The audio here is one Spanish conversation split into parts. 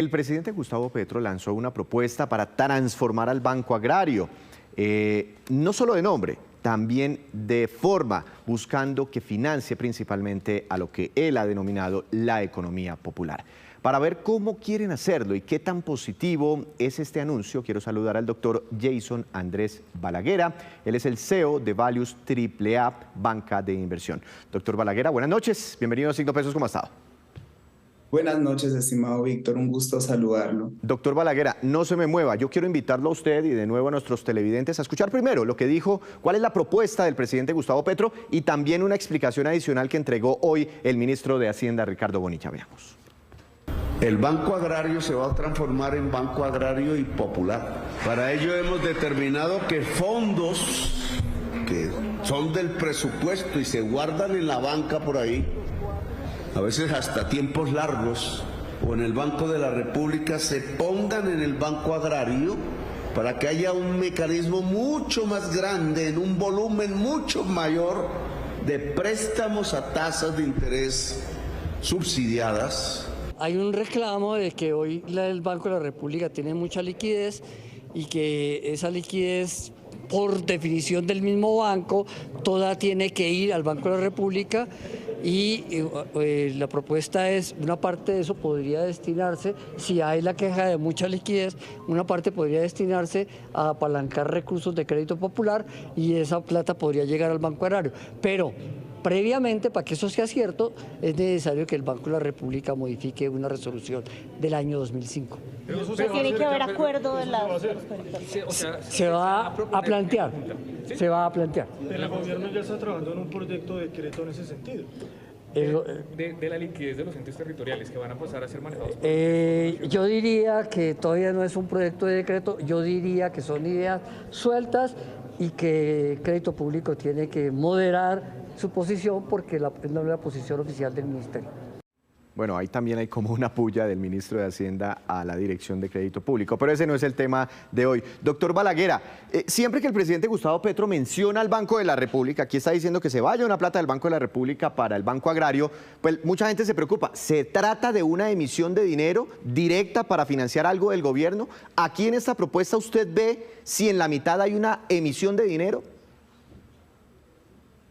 El presidente Gustavo Petro lanzó una propuesta para transformar al Banco Agrario, no solo de nombre, también de forma, buscando que financie principalmente a lo que él ha denominado la economía popular. Para ver cómo quieren hacerlo y qué tan positivo es este anuncio, quiero saludar al doctor Jason Andrés Balaguera. Él es el CEO de Values AAA, banca de inversión. Doctor Balaguera, buenas noches. Bienvenido a Signo Pesos, ¿cómo ha estado? Buenas noches, estimado Víctor, un gusto saludarlo. Doctor Balaguera, no se me mueva. Yo quiero invitarlo a usted y de nuevo a nuestros televidentes a escuchar primero lo que dijo, cuál es la propuesta del presidente Gustavo Petro y también una explicación adicional que entregó hoy el ministro de Hacienda, Ricardo Bonilla. Veamos. El Banco Agrario se va a transformar en Banco Agrario y Popular. Para ello hemos determinado que fondos que son del presupuesto y se guardan en la banca por ahí, a veces hasta tiempos largos, o en el Banco de la República, se pongan en el Banco Agrario para que haya un mecanismo mucho más grande, en un volumen mucho mayor de préstamos a tasas de interés subsidiadas. Hay un reclamo de que hoy el Banco de la República tiene mucha liquidez y que esa liquidez, por definición del mismo banco, toda tiene que ir al Banco de la República y la propuesta es, una parte de eso podría destinarse, si hay la queja de mucha liquidez, una parte podría destinarse a apalancar recursos de crédito popular y esa plata podría llegar al Banco Agrario. Pero previamente, para que eso sea cierto, es necesario que el Banco de la República modifique una resolución del año 2005. O sea, tiene que haber acuerdo de la... Se va a plantear. Se va a plantear. El gobierno ya está trabajando en un proyecto de decreto en ese sentido. De la liquidez de los entes territoriales que van a pasar a ser manejados por yo diría que todavía no es un proyecto de decreto, yo diría que son ideas sueltas y que el crédito público tiene que moderar su posición porque no es la posición oficial del ministerio. Bueno, ahí también hay como una puya del ministro de Hacienda a la Dirección de Crédito Público, pero ese no es el tema de hoy. Doctor Balaguera, siempre que el presidente Gustavo Petro menciona al Banco de la República, aquí está diciendo que se vaya una plata del Banco de la República para el Banco Agrario, pues mucha gente se preocupa. ¿Se trata de una emisión de dinero directa para financiar algo del gobierno? ¿Aquí en esta propuesta usted ve si en la mitad hay una emisión de dinero?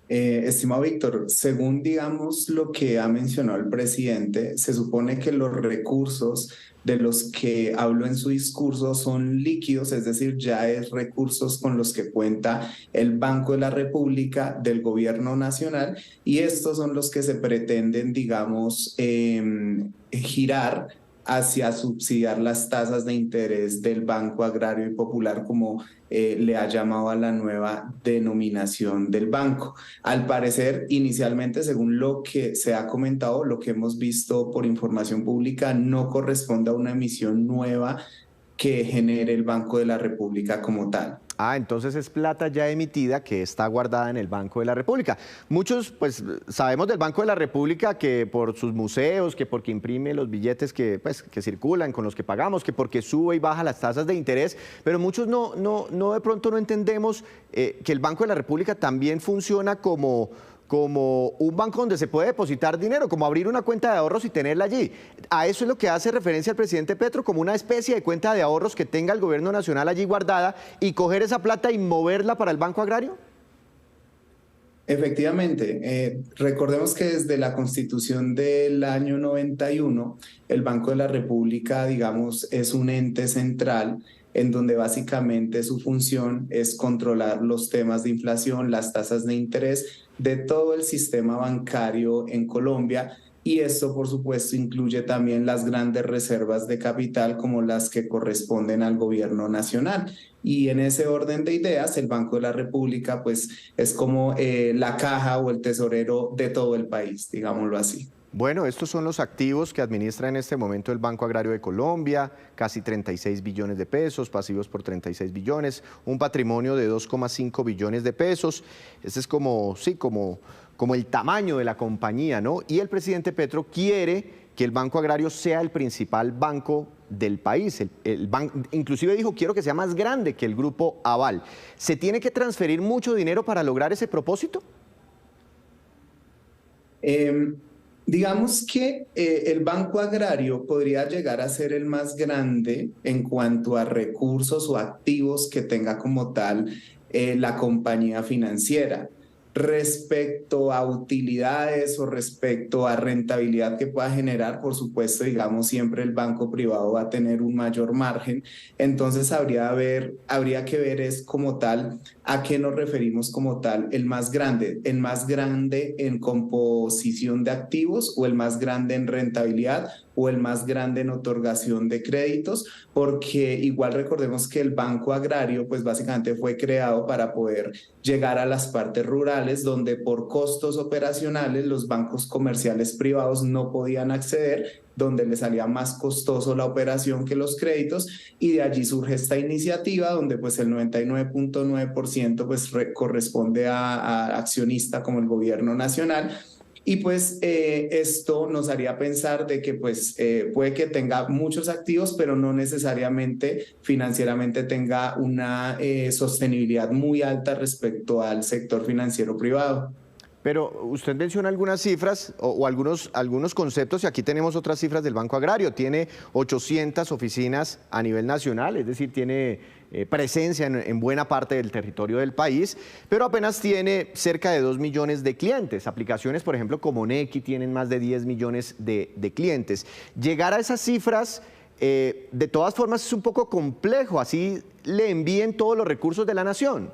Estimado Víctor, según digamos lo que ha mencionado el presidente, se supone que los recursos de los que habló en su discurso son líquidos, es decir, ya es recursos con los que cuenta el Banco de la República del Gobierno Nacional y estos son los que se pretenden, digamos, girar hacia subsidiar las tasas de interés del Banco Agrario y Popular, como le ha llamado a la nueva denominación del banco. Al parecer, inicialmente, según lo que se ha comentado, lo que hemos visto por información pública, no corresponde a una emisión nueva que genere el Banco de la República como tal. Ah, entonces es plata ya emitida que está guardada en el Banco de la República. Muchos, pues, sabemos del Banco de la República que por sus museos, que porque imprime los billetes que circulan, con los que pagamos, que porque sube y baja las tasas de interés, pero muchos de pronto no entendemos que el Banco de la República también funciona como un banco donde se puede depositar dinero, como abrir una cuenta de ahorros y tenerla allí. A eso es lo que hace referencia el presidente Petro, como una especie de cuenta de ahorros que tenga el gobierno nacional allí guardada y coger esa plata y moverla para el Banco Agrario. Efectivamente, recordemos que desde la Constitución del año 91, el Banco de la República, digamos, es un ente central en donde básicamente su función es controlar los temas de inflación, las tasas de interés de todo el sistema bancario en Colombia, y esto por supuesto incluye también las grandes reservas de capital como las que corresponden al gobierno nacional. Y en ese orden de ideas, el Banco de la República pues es como la caja o el tesorero de todo el país, digámoslo así. Bueno, estos son los activos que administra en este momento el Banco Agrario de Colombia, casi 36 billones de pesos, pasivos por 36 billones, un patrimonio de 2,5 billones de pesos. Ese es como el tamaño de la compañía, ¿no? Y el presidente Petro quiere que el Banco Agrario sea el principal banco del país. Inclusive dijo, quiero que sea más grande que el Grupo Aval. ¿Se tiene que transferir mucho dinero para lograr ese propósito? Digamos que el Banco Agrario podría llegar a ser el más grande en cuanto a recursos o activos que tenga como tal la compañía financiera. Respecto a utilidades o respecto a rentabilidad que pueda generar, por supuesto, digamos, siempre el banco privado va a tener un mayor margen. Entonces habría que ver es como tal a qué nos referimos como tal el más grande en composición de activos o el más grande en rentabilidad o el más grande en otorgación de créditos, porque igual recordemos que el Banco Agrario pues básicamente fue creado para poder llegar a las partes rurales donde por costos operacionales los bancos comerciales privados no podían acceder, donde le salía más costoso la operación que los créditos, y de allí surge esta iniciativa donde pues el 99.9% pues corresponde a accionista como el gobierno nacional. Y pues esto nos haría pensar de que pues puede que tenga muchos activos, pero no necesariamente financieramente tenga una sostenibilidad muy alta respecto al sector financiero privado. Pero usted menciona algunas cifras o algunos conceptos y aquí tenemos otras cifras del Banco Agrario. Tiene 800 oficinas a nivel nacional, es decir, tiene presencia en buena parte del territorio del país, pero apenas tiene cerca de 2 millones de clientes. Aplicaciones, por ejemplo, como Nequi tienen más de 10 millones de clientes. Llegar a esas cifras, de todas formas, es un poco complejo, así le envíen todos los recursos de la nación.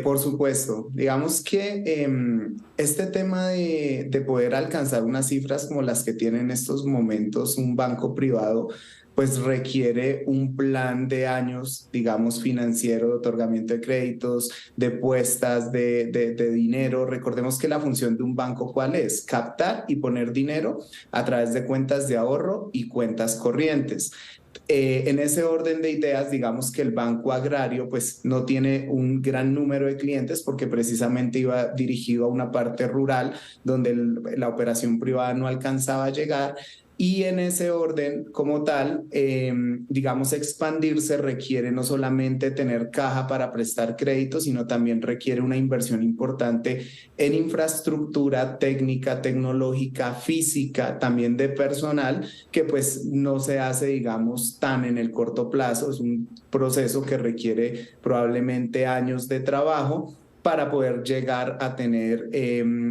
Por supuesto, digamos que este tema de poder alcanzar unas cifras como las que tiene en estos momentos un banco privado, pues requiere un plan de años, digamos, financiero, de otorgamiento de créditos, de puestas de dinero. Recordemos que la función de un banco, ¿cuál es? Captar y poner dinero a través de cuentas de ahorro y cuentas corrientes. En ese orden de ideas, digamos que el Banco Agrario pues no tiene un gran número de clientes porque precisamente iba dirigido a una parte rural donde la operación privada no alcanzaba a llegar. Y en ese orden, como tal, digamos, expandirse requiere no solamente tener caja para prestar crédito, sino también requiere una inversión importante en infraestructura técnica, tecnológica, física, también de personal, que pues no se hace, digamos, tan en el corto plazo. Es un proceso que requiere probablemente años de trabajo para poder llegar a tener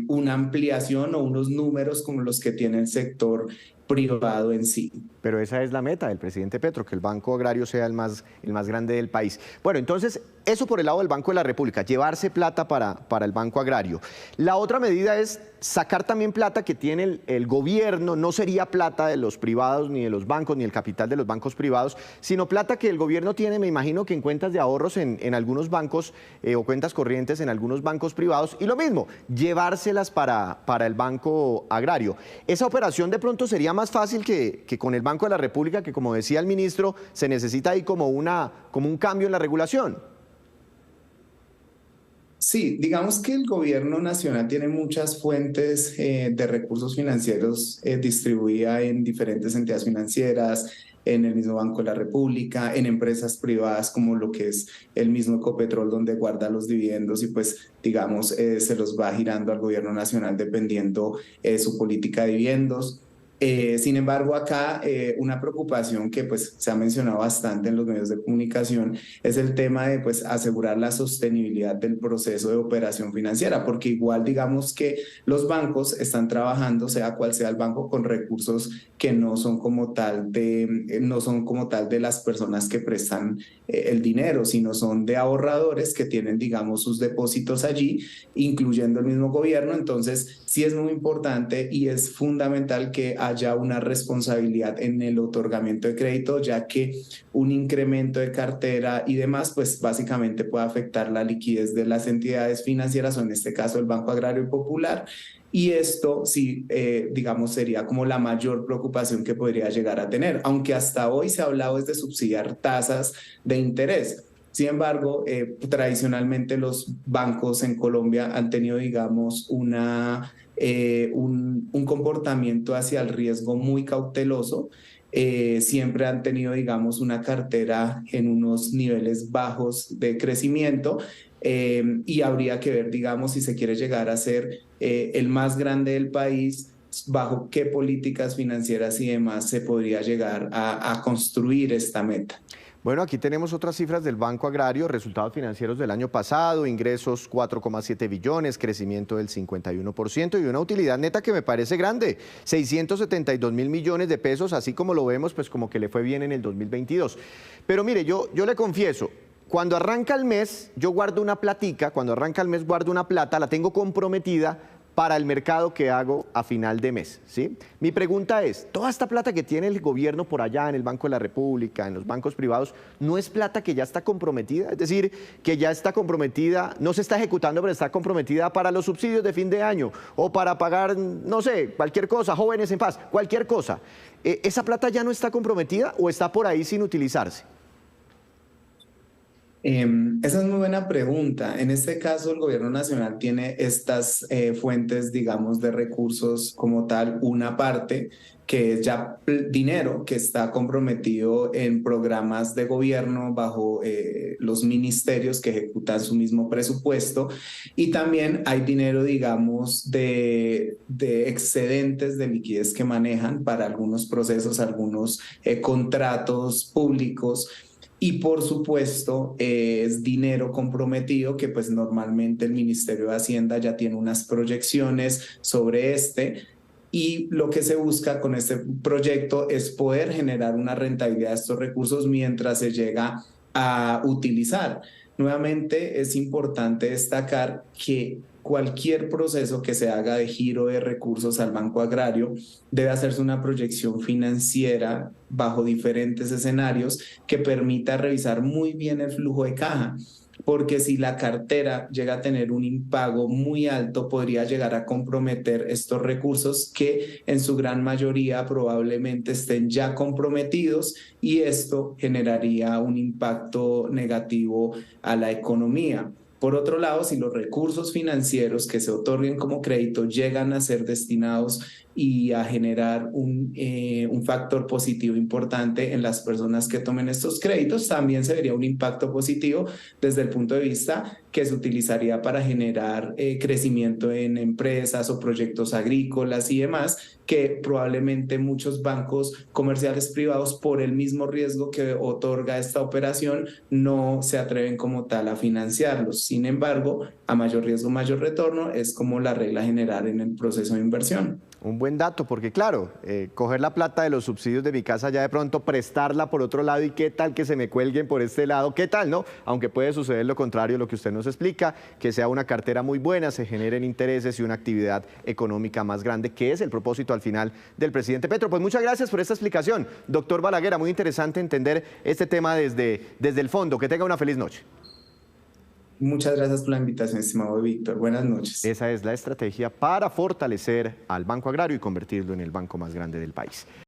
una ampliación o unos números como los que tiene el sector privado en sí. Pero esa es la meta del presidente Petro, que el Banco Agrario sea el más grande del país. Bueno, entonces, eso por el lado del Banco de la República, llevarse plata para el Banco Agrario. La otra medida es sacar también plata que tiene el gobierno, no sería plata de los privados, ni de los bancos, ni el capital de los bancos privados, sino plata que el gobierno tiene, me imagino que en cuentas de ahorros en algunos bancos o cuentas corrientes en algunos bancos privados, y lo mismo, llevárselas para el Banco Agrario. Esa operación de pronto sería más fácil que con el Banco de la República, que como decía el ministro, se necesita ahí como un cambio en la regulación. Sí, digamos que el gobierno nacional tiene muchas fuentes de recursos financieros distribuidas en diferentes entidades financieras, en el mismo Banco de la República, en empresas privadas como lo que es el mismo Ecopetrol, donde guarda los dividendos y pues digamos se los va girando al gobierno nacional dependiendo su política de dividendos. Sin embargo, acá una preocupación que pues se ha mencionado bastante en los medios de comunicación es el tema de pues asegurar la sostenibilidad del proceso de operación financiera, porque igual digamos que los bancos están trabajando, sea cual sea el banco, con recursos que no son como tal de las personas que prestan el dinero, sino son de ahorradores que tienen, digamos, sus depósitos allí, incluyendo el mismo gobierno. Entonces, sí es muy importante y es fundamental que haya una responsabilidad en el otorgamiento de crédito, ya que un incremento de cartera y demás, pues básicamente puede afectar la liquidez de las entidades financieras, o en este caso el Banco Agrario Popular. Y esto sí, digamos, sería como la mayor preocupación que podría llegar a tener, aunque hasta hoy se ha hablado de subsidiar tasas de interés. Sin embargo, tradicionalmente los bancos en Colombia han tenido, digamos, un comportamiento hacia el riesgo muy cauteloso. siempre han tenido, digamos, una cartera en unos niveles bajos de crecimiento. Y habría que ver, digamos, si se quiere llegar a ser el más grande del país, bajo qué políticas financieras y demás se podría llegar a construir esta meta. Bueno, aquí tenemos otras cifras del Banco Agrario, resultados financieros del año pasado, ingresos 4,7 billones, crecimiento del 51% y una utilidad neta que me parece grande, 672 mil millones de pesos, así como lo vemos, pues como que le fue bien en el 2022. Pero mire, yo le confieso, cuando arranca el mes, yo guardo una platica, cuando arranca el mes guardo una plata, la tengo comprometida para el mercado que hago a final de mes, ¿sí? Mi pregunta es, ¿toda esta plata que tiene el gobierno por allá en el Banco de la República, en los bancos privados, no es plata que ya está comprometida? Es decir, que ya está comprometida, no se está ejecutando, pero está comprometida para los subsidios de fin de año o para pagar, no sé, cualquier cosa, jóvenes en paz, cualquier cosa. ¿Esa plata ya no está comprometida o está por ahí sin utilizarse? Esa es muy buena pregunta. En este caso, el gobierno nacional tiene estas fuentes, digamos, de recursos como tal, una parte que es ya dinero que está comprometido en programas de gobierno bajo los ministerios que ejecutan su mismo presupuesto, y también hay dinero, digamos, de excedentes de liquidez que manejan para algunos procesos, algunos contratos públicos. Y por supuesto es dinero comprometido que pues normalmente el Ministerio de Hacienda ya tiene unas proyecciones sobre y lo que se busca con este proyecto es poder generar una rentabilidad de estos recursos mientras se llega a utilizar. Nuevamente es importante destacar que cualquier proceso que se haga de giro de recursos al Banco Agrario debe hacerse una proyección financiera bajo diferentes escenarios que permita revisar muy bien el flujo de caja, porque si la cartera llega a tener un impago muy alto, podría llegar a comprometer estos recursos que en su gran mayoría probablemente estén ya comprometidos, y esto generaría un impacto negativo a la economía. Por otro lado, si los recursos financieros que se otorguen como crédito llegan a ser destinados y a generar un factor positivo importante en las personas que tomen estos créditos, también se vería un impacto positivo desde el punto de vista que se utilizaría para generar crecimiento en empresas o proyectos agrícolas y demás, que probablemente muchos bancos comerciales privados, por el mismo riesgo que otorga esta operación, no se atreven como tal a financiarlos. Sin embargo, a mayor riesgo, mayor retorno, es como la regla general en el proceso de inversión. Un buen dato, porque claro, coger la plata de los subsidios de mi casa, ya de pronto prestarla por otro lado, y qué tal que se me cuelguen por este lado, qué tal, ¿no? Aunque puede suceder lo contrario, lo que usted nos explica, que sea una cartera muy buena, se generen intereses y una actividad económica más grande, que es el propósito al final del presidente Petro. Pues muchas gracias por esta explicación, doctor Balaguer, muy interesante entender este tema desde el fondo. Que tenga una feliz noche. Muchas gracias por la invitación, estimado Víctor. Buenas noches. Esa es la estrategia para fortalecer al Banco Agrario y convertirlo en el banco más grande del país.